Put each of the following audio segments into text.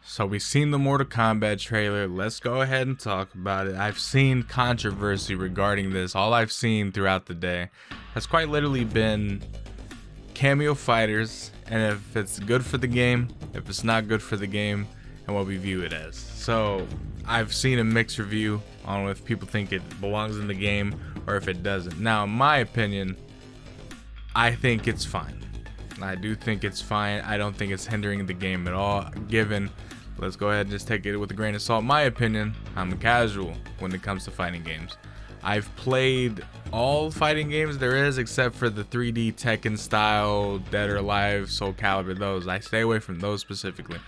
So we've seen the Mortal Kombat trailer. Let's go ahead and talk about it. I've seen controversy regarding this. All I've seen throughout the day has quite literally been Kameo fighters, and if it's good for the game, if it's not good for the game, and what we view it as. So I've seen a mixed review on if people think it belongs in the game or if it doesn't. Now, in my opinion, I think it's fine. I do think it's fine. I don't think it's hindering the game at all, given, let's go ahead and just take it with a grain of salt. In my opinion, I'm a casual when it comes to fighting games. I've played all fighting games there is except for the 3D Tekken style, Dead or Alive, Soul Calibur, those. I stay away from those specifically.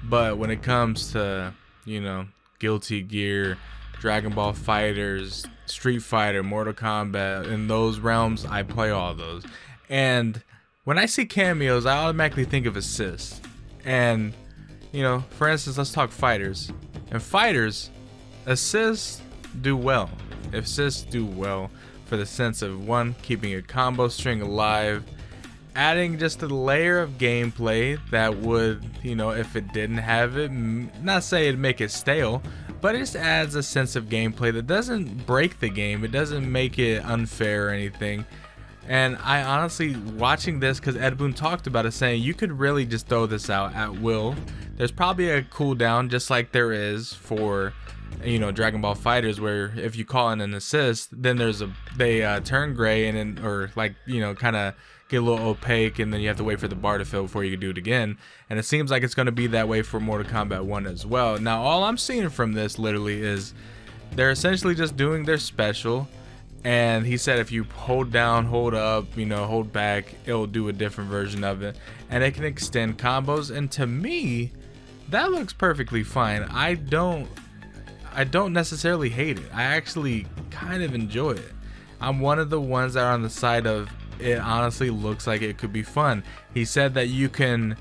But when it comes to, Guilty Gear, Dragon Ball Fighters, Street Fighter, Mortal Kombat, in those realms, I play all those. And when I see cameos, I automatically think of assists. And, for instance, let's talk fighters. And fighters, assists do well. Assists do well for the sense of, one, keeping a combo string alive, adding just a layer of gameplay that would, if it didn't have it, not say it'd make it stale, but it just adds a sense of gameplay that doesn't break the game. It doesn't make it unfair or anything. And I honestly, watching this, because Ed Boon talked about it, saying you could really just throw this out at will. There's probably a cooldown, just like there is for, Dragon Ball Fighters, where if you call in an assist, then they turn gray and then, or kind of get a little opaque, and then you have to wait for the bar to fill before you can do it again. And it seems like it's going to be that way for Mortal Kombat 1 as well. Now, all I'm seeing from this literally is they're essentially just doing their special. And he said if you hold down, hold up, hold back, it'll do a different version of it. And it can extend combos. And to me, that looks perfectly fine. I don't necessarily hate it. I actually kind of enjoy it. I'm one of the ones that are on the side of it honestly looks like it could be fun. He said that you can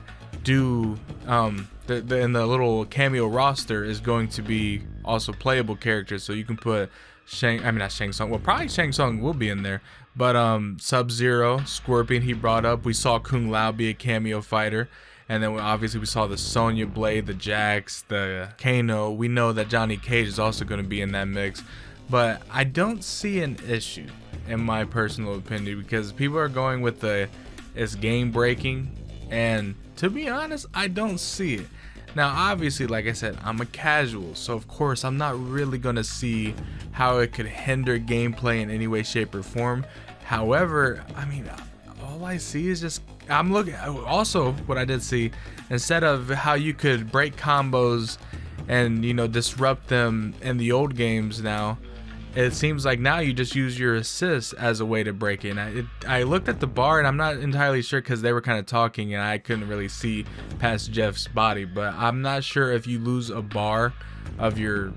do in the little cameo roster is going to be also playable characters, so you can put not Shang Tsung. Well, probably Shang Tsung will be in there, but Sub-Zero, Scorpion he brought up. We saw Kung Lao be a cameo fighter, and then obviously we saw the Sonya Blade, the Jax, the Kano. We know that Johnny Cage is also going to be in that mix, but I don't see an issue in my personal opinion, because people are going with it's game breaking, and to be honest, I don't see it. Now, obviously, like I said, I'm a casual, so of course I'm not really gonna see how it could hinder gameplay in any way, shape, or form. However, all I see is just, I'm looking, also what I did see, instead of how you could break combos and disrupt them in the old games, now it seems like now you just use your assist as a way to break it. And I looked at the bar, and I'm not entirely sure because they were kind of talking and I couldn't really see past Jeff's body, but I'm not sure if you lose a bar of your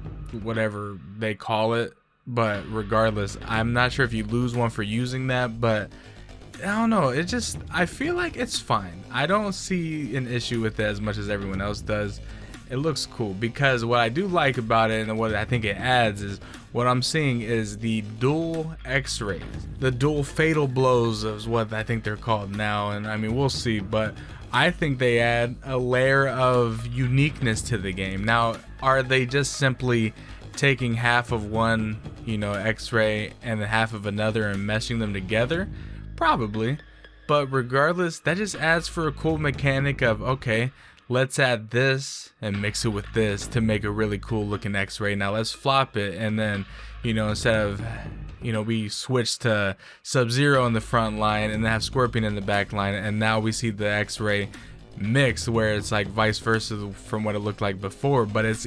whatever they call it. But regardless, I'm not sure if you lose one for using that, but I don't know. I feel like it's fine. I don't see an issue with it as much as everyone else does. It looks cool, because what I do like about it and what I think it adds is what I'm seeing is the dual X-rays, the dual fatal blows is what I think they're called now. And we'll see, but I think they add a layer of uniqueness to the game. Now, are they just simply taking half of one, X-ray and then half of another and meshing them together? Probably. But regardless, that just adds for a cool mechanic of, okay, let's add this and mix it with this to make a really cool looking X-ray. Now let's flop it, and then, instead of, we switch to Sub-Zero in the front line and then have Scorpion in the back line, and now we see the X-ray mix where it's like vice versa from what it looked like before, but it's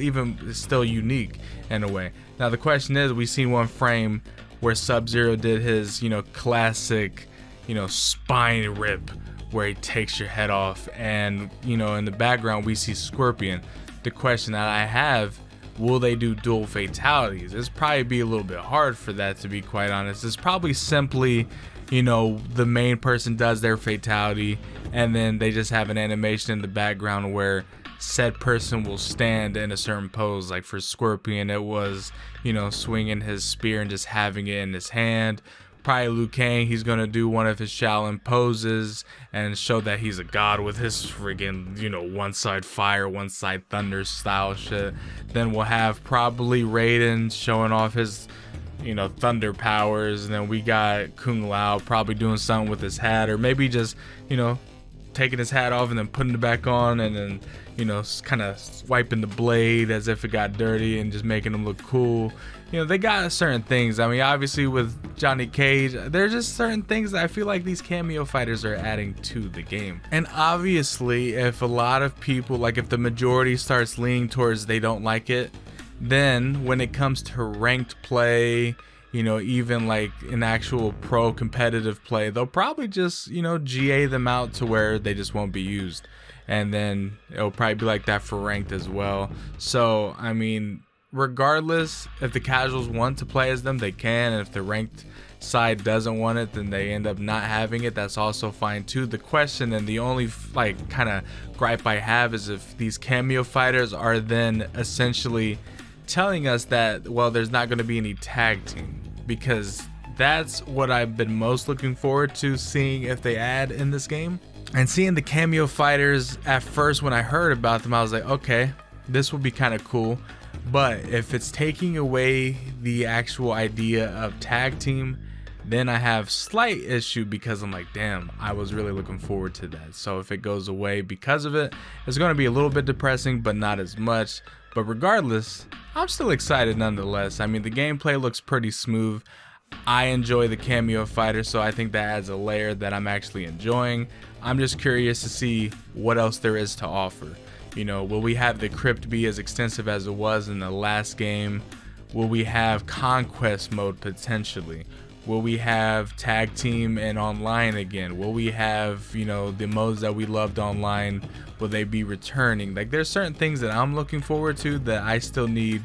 still unique in a way. Now the question is, we seen one frame where Sub-Zero did his, classic, spine rip, where he takes your head off, and in the background we see Scorpion. The question that I have, will they do dual fatalities? It's probably be a little bit hard for that, to be quite honest. It's probably simply the main person does their fatality, and then they just have an animation in the background where said person will stand in a certain pose. Like for Scorpion, it was swinging his spear and just having it in his hand, probably Liu Kang. He's gonna do one of his Shaolin poses and show that he's a god with his friggin', you know, one side fire, one side thunder style shit. Then we'll have probably Raiden showing off his, you know, thunder powers, and then we got Kung Lao probably doing something with his hat, or maybe just, you know, taking his hat off and then putting it back on, and then, you know, kind of wiping the blade as if it got dirty and just making him look cool. You know, they got certain things. I mean, obviously with Johnny Cage, there's just certain things that I feel like these cameo fighters are adding to the game. And obviously, if a lot of people, like if the majority starts leaning towards they don't like it, then when it comes to ranked play, you know, even like an actual pro competitive play, they'll probably just, you know, GA them out to where they just won't be used. And then it'll probably be like that for ranked as well. So, I mean, regardless, if the casuals want to play as them, they can. And if the ranked side doesn't want it, then they end up not having it. That's also fine too. The question and the only like kind of gripe I have is if these cameo fighters are then essentially telling us that, well, there's not going to be any tag team, because that's what I've been most looking forward to seeing if they add in this game. And seeing the cameo fighters, at first when I heard about them, I was like, okay, this will be kind of cool. But if it's taking away the actual idea of tag team, then I have slight issue, because I'm like, damn, I was really looking forward to that. So if it goes away because of it, it's going to be a little bit depressing, but not as much. But regardless, I'm still excited nonetheless. I mean, the gameplay looks pretty smooth. I enjoy the cameo fighter, so I think that adds a layer that I'm actually enjoying. I'm just curious to see what else there is to offer. You know, will we have the crypt be as extensive as it was in the last game? Will we have conquest mode potentially? Will we have tag team and online again? Will we have, you know, the modes that we loved online? Will they be returning? Like, there's certain things that I'm looking forward to that I still need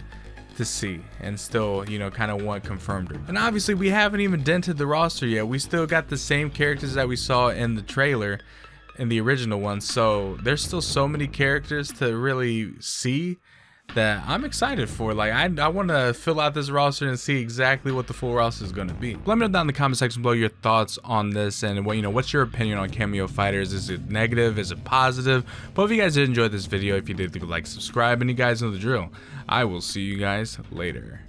to see and still, you know, kind of want confirmed. And obviously we haven't even dented the roster yet. We still got the same characters that we saw in the trailer, in the original one. So there's still so many characters to really see that I'm excited for. Like, I want to fill out this roster and see exactly what the full roster is going to be. Let me know down in the comment section below your thoughts on this, and what, you know, what's your opinion on cameo fighters? Is it negative? Is it positive? But if you guys did enjoy this video, if you did, leave a like, subscribe, and you guys know the drill. I will see you guys later.